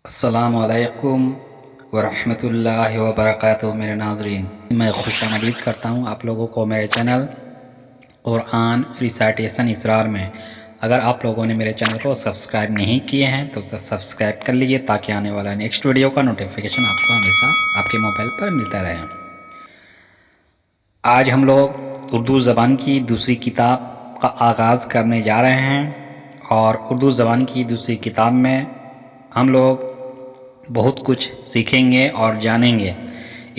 السلام علیکم ورحمۃ اللہ وبرکاتہ میرے ناظرین، میں خوش آمدید کرتا ہوں آپ لوگوں کو میرے چینل قرآن ریسائٹیشن اسرار میں۔ اگر آپ لوگوں نے میرے چینل کو سبسکرائب نہیں کیے ہیں تو سبسکرائب کر لیجئے تاکہ آنے والا نیکسٹ ویڈیو کا نوٹیفیکیشن آپ کو ہمیشہ آپ کے موبائل پر ملتا رہے۔ آج ہم لوگ اردو زبان کی دوسری کتاب کا آغاز کرنے جا رہے ہیں، اور اردو زبان کی دوسری کتاب میں ہم لوگ بہت کچھ سیکھیں گے اور جانیں گے۔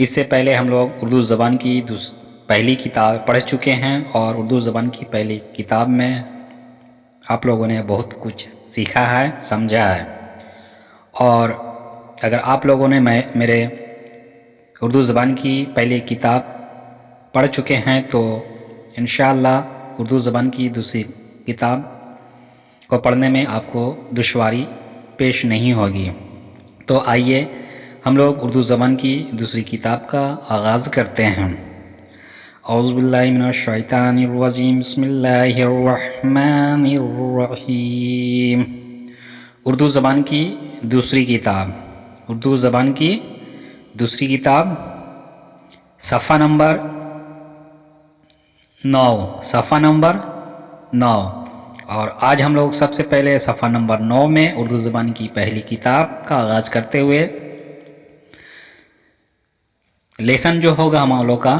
اس سے پہلے ہم لوگ اردو زبان کی پہلی کتاب پڑھ چکے ہیں، اور اردو زبان کی پہلی کتاب میں آپ لوگوں نے بہت کچھ سیکھا ہے، سمجھا ہے۔ اور اگر آپ لوگوں نے میرے اردو زبان کی پہلی کتاب پڑھ چکے ہیں تو انشاءاللہ اردو زبان کی دوسری کتاب کو پڑھنے میں آپ کو دشواری پیش نہیں ہوگی۔ تو آئیے ہم لوگ اردو زبان کی دوسری کتاب کا آغاز کرتے ہیں۔ اعوذ باللہ من الشیطان الرجیم، بسم اللہ الرحمن الرحیم۔ اردو زبان کی دوسری کتاب، اردو زبان کی دوسری کتاب، صفحہ نمبر 9، صفحہ نمبر 9۔ اور آج ہم لوگ سب سے پہلے صفحہ نمبر 9 میں اردو زبان کی پہلی کتاب کا آغاز کرتے ہوئے لیسن جو ہوگا ہم لوگ کا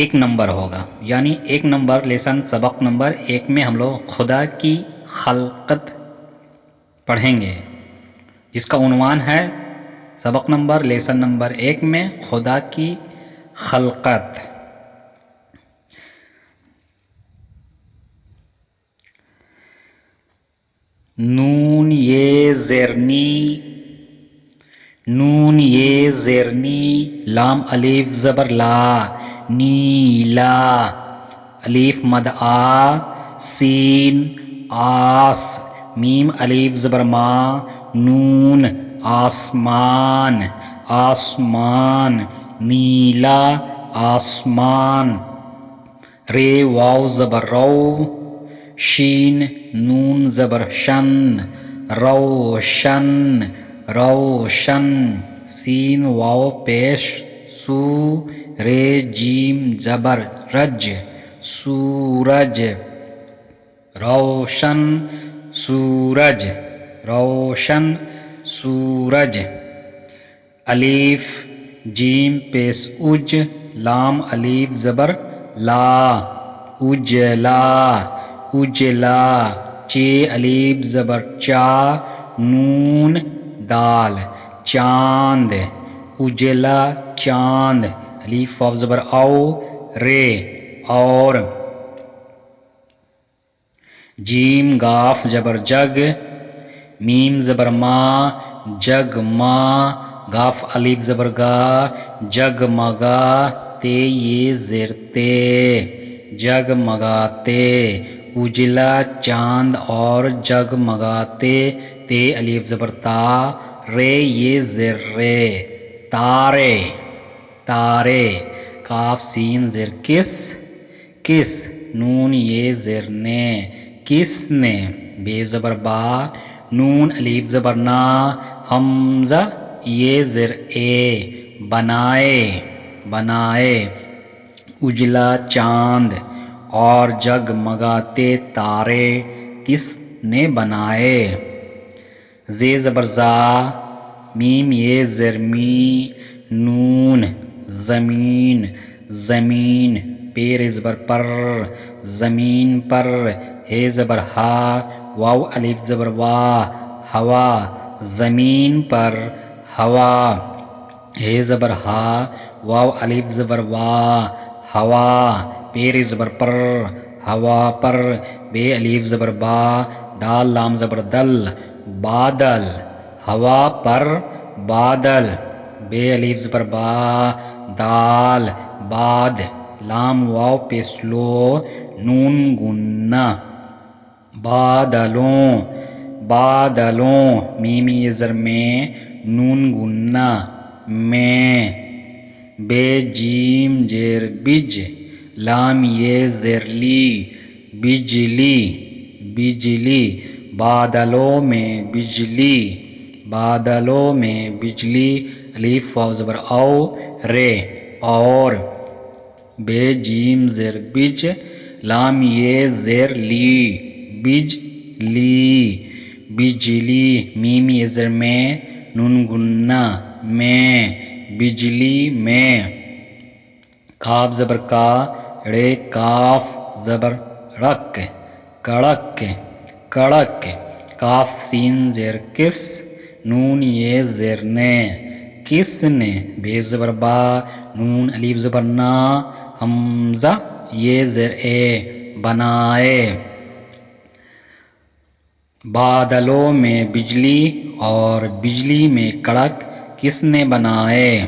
1 نمبر ہوگا، یعنی 1 نمبر لیسن، سبق نمبر 1 میں ہم لوگ خدا کی خلقت پڑھیں گے، جس کا عنوان ہے سبق نمبر لیسن نمبر 1 میں خدا کی خلقت۔ نون یہ زرنی، نون یہ زرنی، لام الف زبر لا، نیلا، الف مد آ، سین آس، میم الف زبر ما، نون آسمان، آسمان، نیلا آسمان، رے واو زبر رو، شین نون زبر شن، روشن، روشن، سین واو پیش سو، رے جیم زبر رج، سورج، روشن سورج، روشن سورج، الف جیم پیش اج، لام الف زبر لا، اجلا، اجلا، چے الف زبر چا، نون دال، چاند، اجلا چاند، الف واو زبر او، رے اور، جیم گاف زبر جگ، میم زبر ما، جگ ما، گاف الف زبر گا، جگمگا، تے یہ زیر تے، جگمگاتے، اجلا چاند اور جگمگاتے، تے الف زبر تا، رے یہ زر رے، تارے، تارے، کاف سین زر کس، کس، نون یہ زر نے، کس نے، بے زبر با، نون الف زبر نا، حمزہ یہ زر اے، بنائے، بنائے، اجلا چاند اور جگمگاتے تارے کس نے بنائے، زے زبر زا، میم یہ زر می، نون زمین، زمین، پیر زبر پر، زمین پر، ہے زبر ہا، واو الف زبر وا، ہوا، زمین پر، ہوا، ہے زبر ہا، واو الف زبر وا، ہوا، پیر زبر پر، ہوا پر، بے الف زبر با، دال لام زبر دل، بادل، ہوا پر بادل، بے الف زبر با، دال، باد، لام واو پیسلو، نون گنہ، بادلوں، بادلوں، میم یہ زر میں، نون گنہ، میں، بے جیم جیر بج، لام یہ زر لی، بجلی، بجلی، بادلوں میں بجلی، بادلوں میں بجلی الف واو زبر او رے اور بے جیم زیر بج لام یہ زیر لی بج لی بجلی میم یہ زر میں نون گنہ میں بجلی میں کاف زبر کا رے کاف زبر رک کڑک کڑک کاف سین زیر کس نون یہ زیر نے کس نے بے زبر با نون الف زبر نا حمزہ یہ زیر اے بنائے بادلوں میں بجلی اور بجلی میں کڑک کس نے بنائے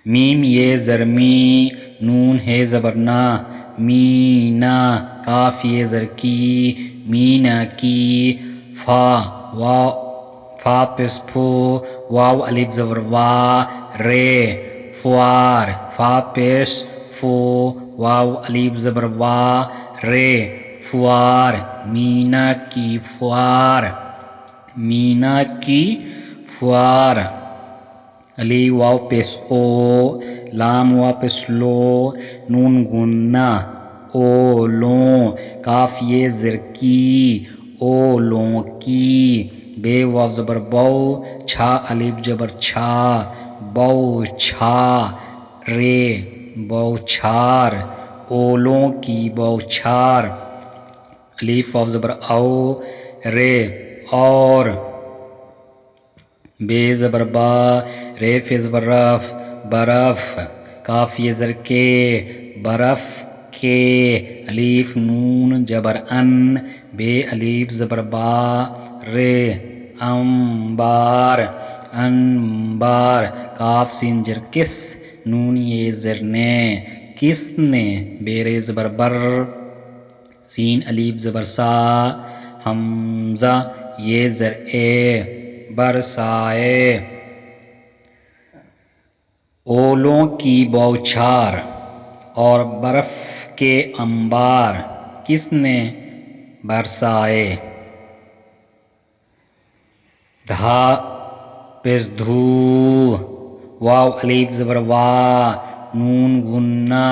میم یہ زرمی نون ہے زبرنا مینا کاف یہ زر کی مینا کی فا پس فو واو الف زبر وا رے فوار فا پیش فو واو الف زبر وا رے فوار مینا کی فوار مینا کی فوار علی واو پیش او لام واو پیش لو نون گنہ اولوں کاف یہ زر کی اولوں کی بے واو زبر بو چھا الف زبر چھا بو چھا رے بوچھار اولوں کی بوچھار الف واو زبر او رے اور بے زبر با رے فے زبر رف برف کاف یہ زر کے برف کے الف نون جبر ان بے الف زبر با رے انبار انبار کاف سین جر کس نون یہ زر نے کس نے بے رے زبر بر سین الف زبر سا حمزہ یہ زر اے برسائے اولوں کی بوچھار اور برف کے انبار کس نے برسائے دھا پس دھو واو الف زبر وا نون گنہ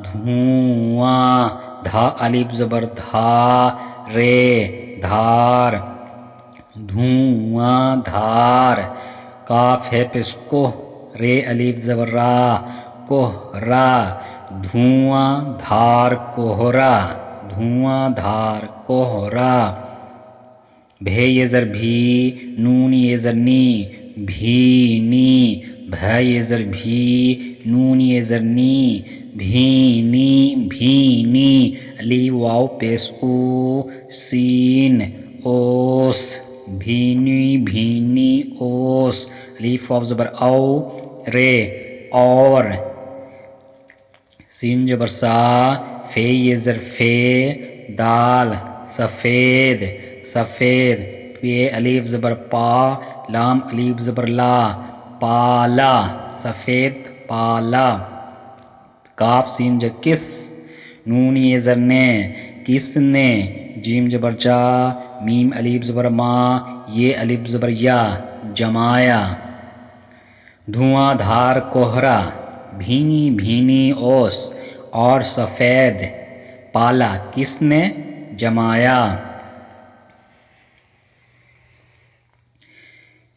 دھواں دھا الف زبر دھا رے دھار دھواں دھار کاف ہے پس کو رے الف زبر را کوہرا دھواں دھار کوہرا دھواں دھار کوہرا بھے یہ زر بھی نون یہ زر نی بھینی بھے یہ زر بھی نون یہ زر نی بھینی بھینی علی واو پیس او سین اوس بھینی بھینی اوس الف واو زبر او رے اور سین زبر سا فے یہ زر فے دال سفید سفید پے الف زبر پا لام الف زبر لا پالا سفید پالا کاف سین جر کس نون یہ زر نے کس نے جیم زبر جا میم الف زبر ما یہ الف زبر یا جمایا دھواں دھار کوہرا بھینی بھینی اوس اور سفید پالا کس نے جمایا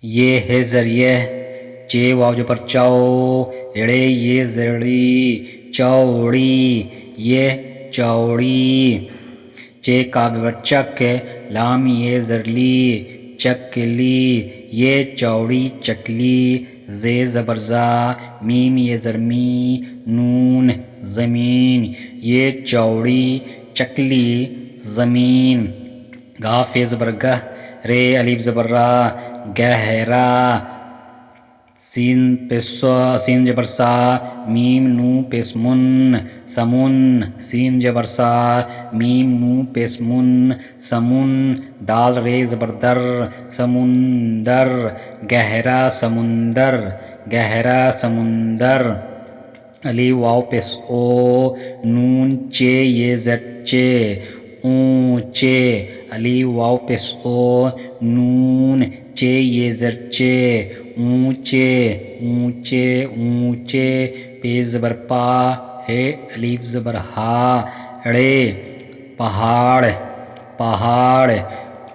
یہ ہے ذریعہ چے واو جو پر چو اڑے یہ زڑی چوڑی یہ چوڑی چے کا بر چک لام یہ زرلی چکلی یہ چوڑی چکلی زے زبرزا میم یہ زرمی نون زمین یہ چوڑی چکلی زمین گاف زبر گہ رے الف زبر را گہرا سین سین جبر سا میم نو پیس من سمن سین جبر سا میم نو پیس من سمن دال رے زبر در سمندر گہرا سمندر گہرا سمندر علی واو پیس او نون چے یہ زٹ چے اونچے علی واو پیش او نون چے یہ زر چے اونچے اونچے اونچے پے زبر پا ہے الف زبر ہا ڑے پہاڑ پہاڑ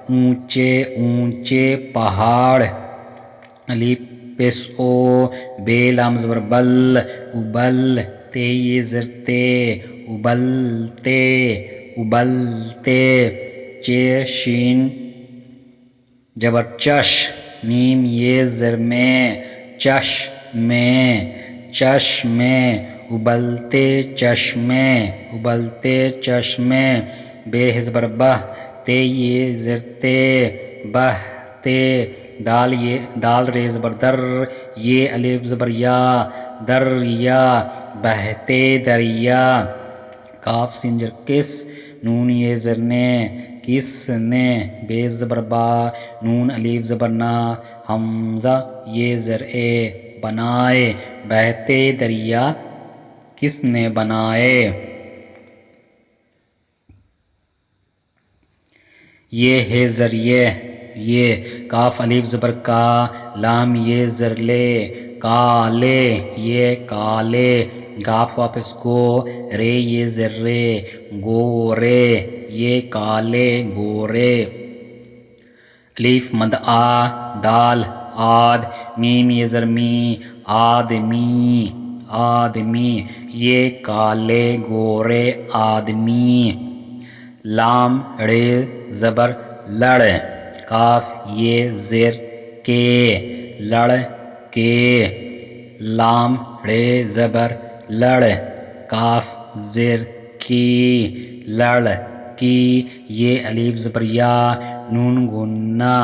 اونچے اونچے پہاڑ الف پیش او بے لام زبر بل ابل تے یہ زر تے ابلتے ابلتے چے شین جبر چش میم یہ زر میں چش میں چش میں ابلتے چشمے ابلتے چشمے بے زبر بہ تے یہ زر تے بہتے دال رے زبر در یہ الف زبر یا دریا بہتے دریا کاف سنجر کس نون یہ زر نے کس نے بے زبر با نون الف زبر نا حمزہ یہ زر اے بنائے بہتے دریا کس نے بنائے یہ ہے ذریعے یہ کاف الف زبر کا لام یہ زر لے کالے یہ کالے گاف واپس گو رے یہ زر رے گورے یہ کالے گورے الف مد آ دال آد میم یہ زر می آدمی آدمی یہ کالے گورے آدمی لام ڑے زبر لڑ کاف یہ زیر کے لڑ کے لام ڑے زبر لڑ کاف زیر کی لڑ کی یہ الف زبر یا نون گنا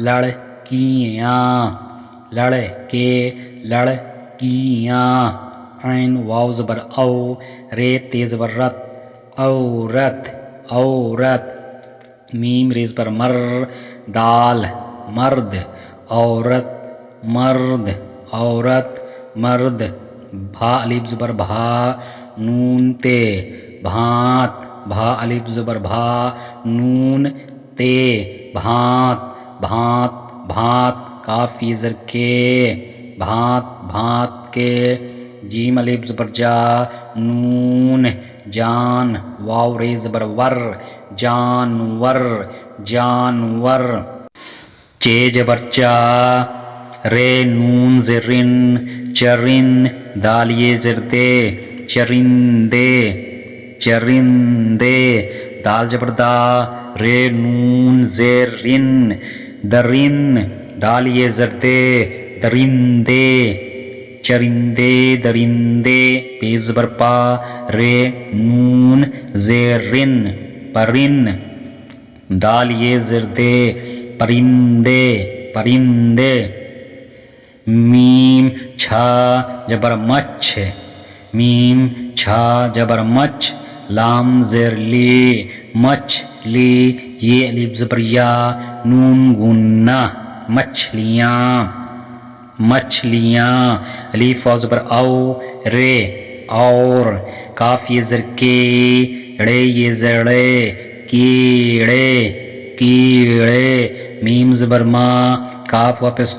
لڑکیاں لڑ کے لڑکیاں عین واو زبر او رے تے زبر رت عورت عورت میم ریز پر مر دال مرد عورت مرد عورت مرد بھا الف زبر بھا نون تے بھانت بھا الف زبر بھا نون تے بھانت بھانت بھانت کاف یہ زر کے بھانت بھانت کے جیم الف زبر جا نون جان واو رے زبر ور جانور جانور چے جبر چا رے نون زرن چرن دال یہ زر دے چرندے چرندے دال جبر دا رے نون زرن درن دال یہ زر دے درندے چرندے درندے پے زبر پا رے نون زرن پرن دال یہ زر دے پرندے پرندے میم چھا جبر مچھ میم چھا جبر مچھ لام زر لی مچھ لی یہ الف زبر یا نون گنا مچھلیاں مچھلیاں الف واو زبر او رے اور کاف یہ زر کے ڑے یہ زڑے کیڑے کیڑے میم زبر ما کاف واپس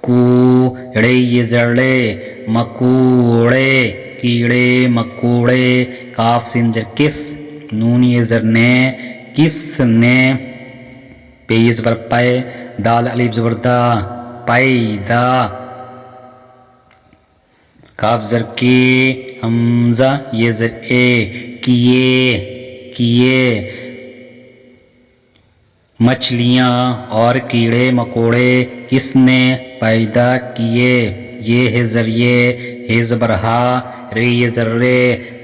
کو ڑے یہ زڑے مکوڑے کیڑے مکوڑے کاف سنجر کس نون یہ زر نے کس نے پے یہ زبر پائے دال الف زبر دا پیدا کاف زر کی حمزہ یہ زر اے کیے کیے مچھلیاں اور کیڑے مکوڑے کس نے پیدا کیے یہ ہے ذریعے ہے زبر ہا رے یہ زر رے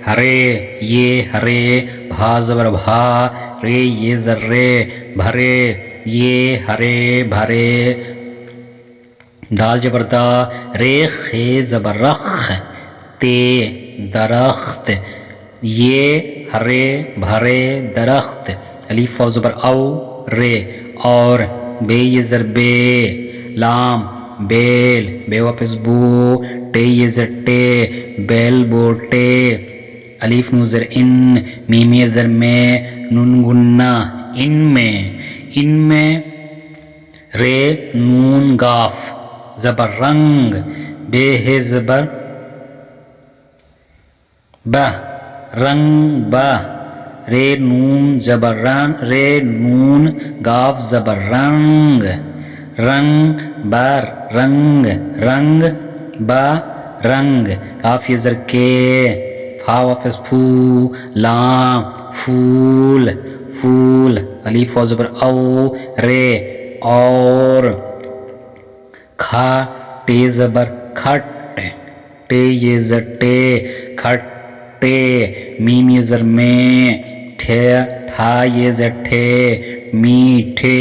ہرے یہ ہرے بھا زبر بھا رے یہ زر رے بھرے یہ ہرے بھرے دال جبر دا ریخ ہے زبر رخ تے درخت یہ ہرے بھرے درخت الف واو زبر او رے اور بے یہ زر بے لام بیل بے واپس بو ٹے یہ زر ٹے بیل بوٹے الف نو زر ان میم یہ زر میں نون گنا ان میں رے نون گاف زبر رنگ بے ہے زبر بہ رنگ بہ رے نون زبر رے نون گاف زبر رنگ رنگ بر رنگ رنگ با رنگ کاف زر کے فا واپس پھو لام پھول پھول الف واو زبر او رے اور کھا ٹے زبر کھٹ ٹے یہ زر ٹے کھٹ ٹے میم یہ زر میں ٹھے ٹھا یہ زر ٹھے میٹھے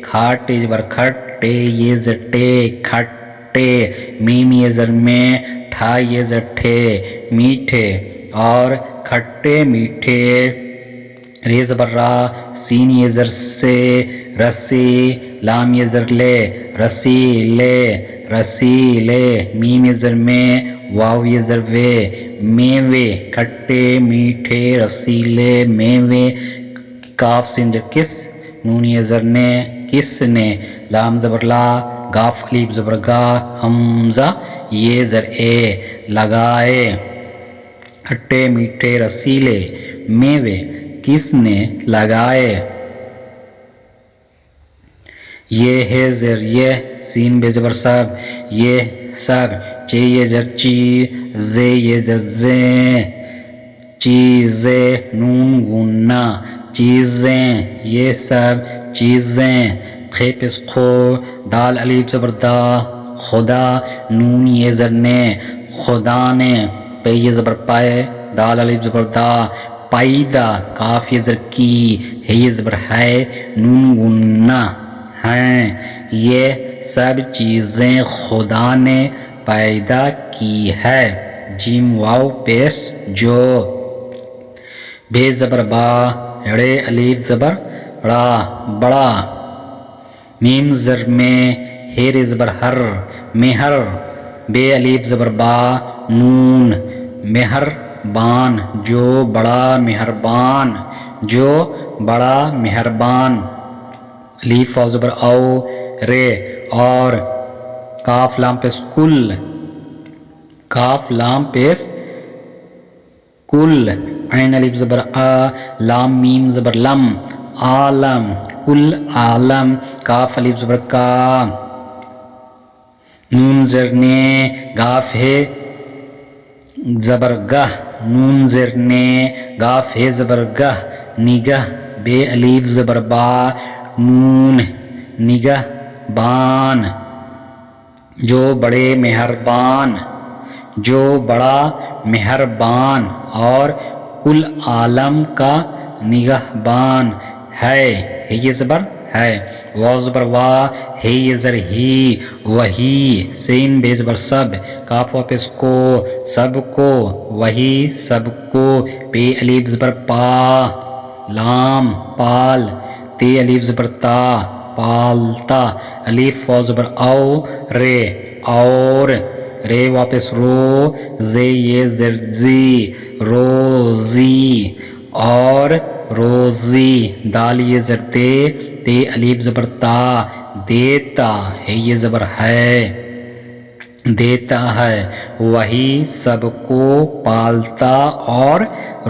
کھاٹے زبر کھٹ ٹے یہ زر ٹے کھٹے میم یہ زر میں ٹھا یہ زر ٹھے میٹھے اور کھٹے میٹھے رے زبر را سین یہ زر سے رسی لام یہ زر لے رسیلے میم یہ زر میں واو یہ زر وے میوے کھٹے میٹھے رسیلے میوے کاف سین زر کس نون یہ زر نے کس نے لام زبر لا گاف الف زبر گا حمزہ یہ زر اے لگائے کھٹے میٹھے رسیلے میوے کس نے لگائے یہ ہے زر یہ سین بے زبر سب یہ سب چے یہ زر چی زے یہ زر زیں چیزے نون گنا چیزیں یہ سب چیزیں خے پس خو دال الف زبر دا خدا نون یہ زر نے خدا نے پے یہ زبر پائے دال الف زبر دا پیدا کاف یہ زر کی ہے یہ زبر ہے نون گنا ہیں یہ سب چیزیں خدا نے پیدا کی ہے جیم واو پیش جو بے زبر با رے الف زبر را بڑا میم زر میں ہیر زبر ہر مہر بے الف زبر با نون مہر بان جو بڑا مہربان جو بڑا مہربان الف واو زبر او رے اور کاف لام پیس کل کاف لام پیس کل عین الف زبر آ لام میم زبر لم عالم کل عالم کاف الف زبر کا نون زر نے گاف ہے زبر گہ نون زر نے گاف ہے زبر گہ نگہ بے الف زبر با نون نگہ بان جو بڑے مہربان جو بڑا مہربان اور کل عالم کا نگہبان ہے یہ زبر ہے واو زبر وا ہے یہ زر ہی وہی سین بے زبر سب کاف واپس کو سب کو وہی سب کو پے الف زبر پا لام پال تے الف زبر تا پالتا الف واو زبر او رے اور رے واپس رو زے یہ زر زی روزی اور روزی دال یہ زر تے تے الف زبر تا دیتا ہے یہ زبر ہے دیتا ہے وہی سب کو پالتا اور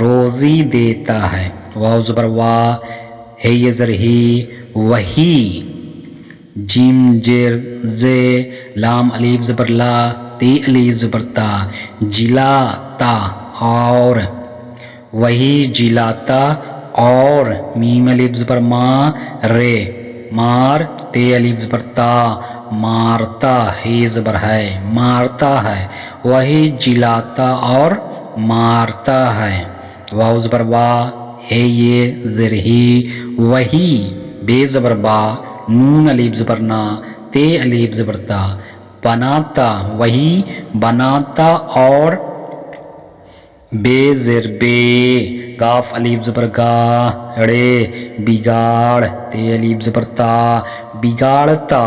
روزی دیتا ہے واو زبر وا ہے یہ زر ہی وہی جیم جر زے لام الف زبر لا تے الف زبر تا جلاتا اور وہی جلاتا اور میم الف زبر ما رے مار تے الف زبر تا مارتا ہے زبر ہے مارتا ہے وہی جلاتا اور مارتا ہے واو زبر وا ہے یہ زر ہی وہی بے زبر با نون الف زبر نا تے الف زبر تا بناتا وہی بناتا اور بے زر بے کاف الف زبر گا رے بگاڑ تے الف زبر تا بگاڑتا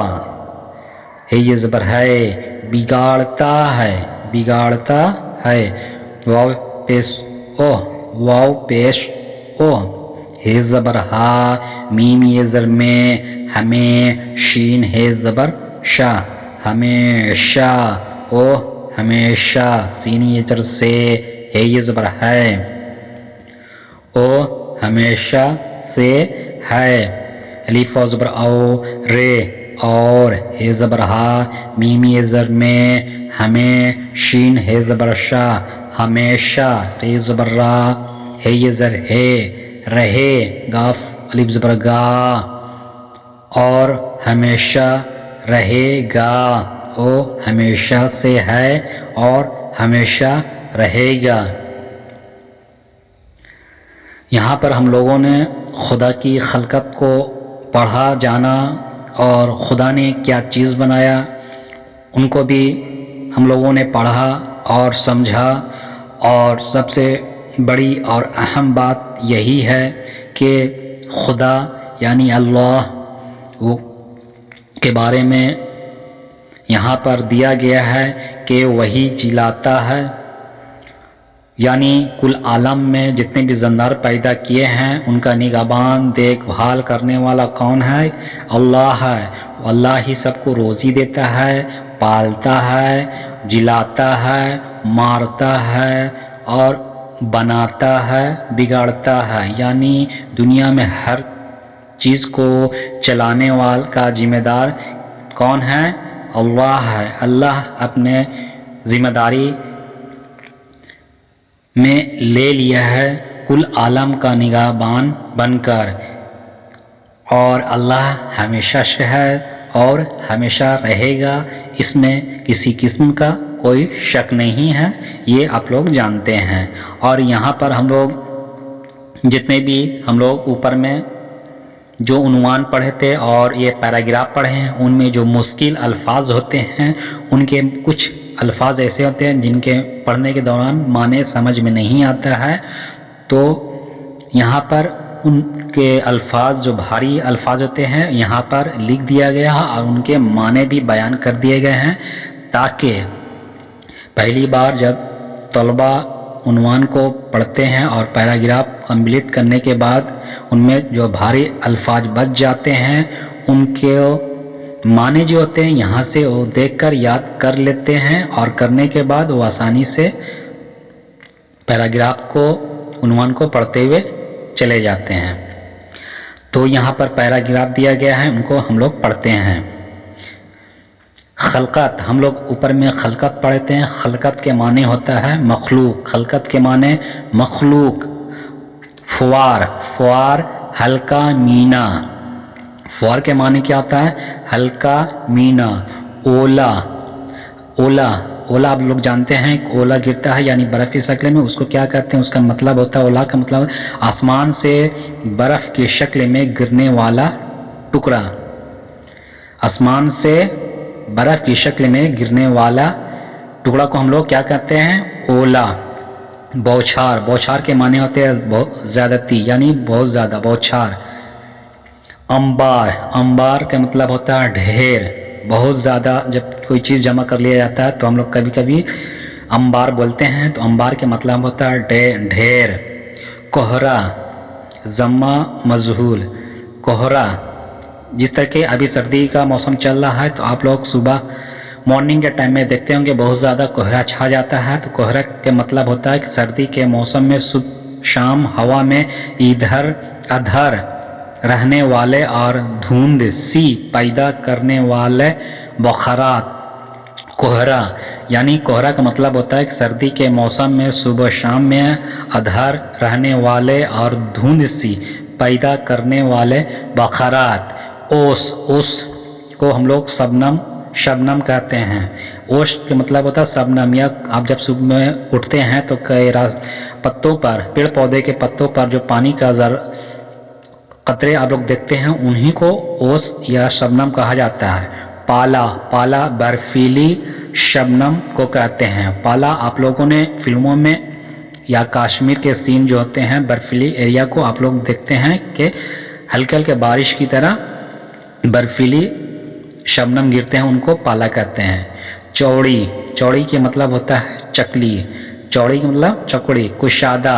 ہے یہ زبر ہے بگاڑتا ہے بگاڑتا ہے واو پیش او واو پیش او ہے زبر ہا، میم یہ زر میں، ہمیں، شین ہے زبر شا، ہمیشہ، او ہمیشہ، سین یہ زر سے، ہے یہ زبر ہے، او ہمیشہ سے ہے، الف و زبر او، رے اور، ہے زبر ہا، میم یہ زر میں، ہمیں، شین ہے زبر شا، ہمیشہ، رے زبر را، ہے یہ زر ہے، رہے، گاف الف زبر گا، اور ہمیشہ رہے گا، او ہمیشہ سے ہے اور ہمیشہ رہے گا۔ یہاں پر ہم لوگوں نے خدا کی خلقت کو پڑھا جانا اور خدا نے کیا چیز بنایا ان کو بھی ہم لوگوں نے پڑھا اور سمجھا، اور سب سے بڑی اور اہم بات یہی ہے کہ خدا یعنی اللہ کے بارے میں یہاں پر دیا گیا ہے کہ وہی جلاتا ہے، یعنی کل عالم میں جتنے بھی زندار پیدا کیے ہیں ان کا نگہبان دیکھ بھال کرنے والا کون ہے؟ اللہ ہے۔ اللہ ہی سب کو روزی دیتا ہے، پالتا ہے، جلاتا ہے، مارتا ہے اور بناتا ہے، بگاڑتا ہے، یعنی دنیا میں ہر چیز کو چلانے والا کا ذمہ دار کون ہے؟ اللہ ہے۔ اللہ اپنے ذمہ داری میں لے لیا ہے کل عالم کا نگہبان بن کر، اور اللہ ہمیشہ سے ہے اور ہمیشہ رہے گا، اس میں کسی قسم کا کوئی شک نہیں ہے، یہ آپ لوگ جانتے ہیں۔ اور یہاں پر ہم لوگ جتنے بھی ہم لوگ اوپر میں جو عنوان پڑھے تھے اور یہ پیراگراف پڑھے ہیں ان میں جو مشکل الفاظ ہوتے ہیں ان کے کچھ الفاظ ایسے ہوتے ہیں جن کے پڑھنے کے دوران معنی سمجھ میں نہیں آتا ہے، تو یہاں پر ان کے الفاظ جو بھاری الفاظ ہوتے ہیں یہاں پر لکھ دیا گیا ہے اور ان کے معنی بھی بیان کر دیے گئے ہیں، تاکہ پہلی بار جب طلبہ عنوان کو پڑھتے ہیں اور پیراگراف کمپلیٹ کرنے کے بعد ان میں جو بھاری الفاظ بچ جاتے ہیں ان کے معنی جو ہوتے ہیں یہاں سے وہ دیکھ کر یاد کر لیتے ہیں، اور کرنے کے بعد وہ آسانی سے پیراگراف کو عنوان کو پڑھتے ہوئے چلے جاتے ہیں۔ تو یہاں پر پیراگراف دیا گیا ہے ان کو ہم لوگ پڑھتے ہیں۔ خلقت، ہم لوگ اوپر میں خلقت پڑھتے ہیں، خلقت کے معنی ہوتا ہے مخلوق، خلقت کے معنی مخلوق۔ فوار، فوار ہلکا مینا، فوار کے معنی کیا ہوتا ہے؟ ہلکا مینا۔ اولا، اولا، اولا آپ لوگ جانتے ہیں کہ اولا گرتا ہے یعنی برف کی شکل میں، اس کو کیا کہتے ہیں؟ اس کا مطلب ہوتا ہے، اولا کا مطلب آسمان سے برف کی شکل میں گرنے والا ٹکڑا، آسمان سے برف کی شکل میں گرنے والا ٹکڑا کو ہم لوگ کیا کہتے ہیں؟ اولا۔ بوچھار، بوچھار کے معنی ہوتے ہیں بہت زیادتی یعنی بہت زیادہ، بوچھار۔ انبار، انبار کا مطلب ہوتا ہے ڈھیر، بہت زیادہ جب کوئی چیز جمع کر لیا جاتا ہے تو ہم لوگ کبھی کبھی انبار بولتے ہیں، تو انبار کے مطلب ہوتا ہے ڈھیر۔ کوہرا، ضمہ مجہول، کوہرا، جس طرح کہ ابھی سردی کا موسم چل رہا ہے تو آپ لوگ صبح مارننگ کے ٹائم میں دیکھتے ہوں گے بہت زیادہ کوہرا چھا جاتا ہے، تو کوہرا کے مطلب ہوتا ہے کہ سردی کے موسم میں صبح شام ہوا میں ادھر ادھر رہنے والے اور دھند سی پیدا کرنے والے بخارات، کوہرا، یعنی کوہرا کا مطلب ہوتا ہے کہ سردی کے موسم میں صبح شام میں ادھر رہنے والے اور دھند سی پیدا کرنے والے بخارات۔ اوس، اوس کو ہم لوگ شبنم کہتے ہیں، اوس کے مطلب ہوتا ہے شبنم، یا آپ جب صبح میں اٹھتے ہیں تو کئی پتوں پر، پیڑ پودے کے پتوں پر جو پانی کا قطرے آپ لوگ دیکھتے ہیں انہی کو اوس یا شبنم کہا جاتا ہے۔ پالا، پالا برفیلی شبنم کو کہتے ہیں۔ پالا آپ لوگوں نے فلموں میں یا کشمیر کے سین جو ہوتے ہیں برفیلی ایریا کو آپ لوگ دیکھتے ہیں کہ ہلکے ہلکے بارش کی طرح برفیلی شبنم گرتے ہیں، ان کو پالا کہتے ہیں۔ چوڑی، چوڑی کے مطلب ہوتا ہے چکلی، چوڑی کا مطلب چکڑی۔ کشادہ،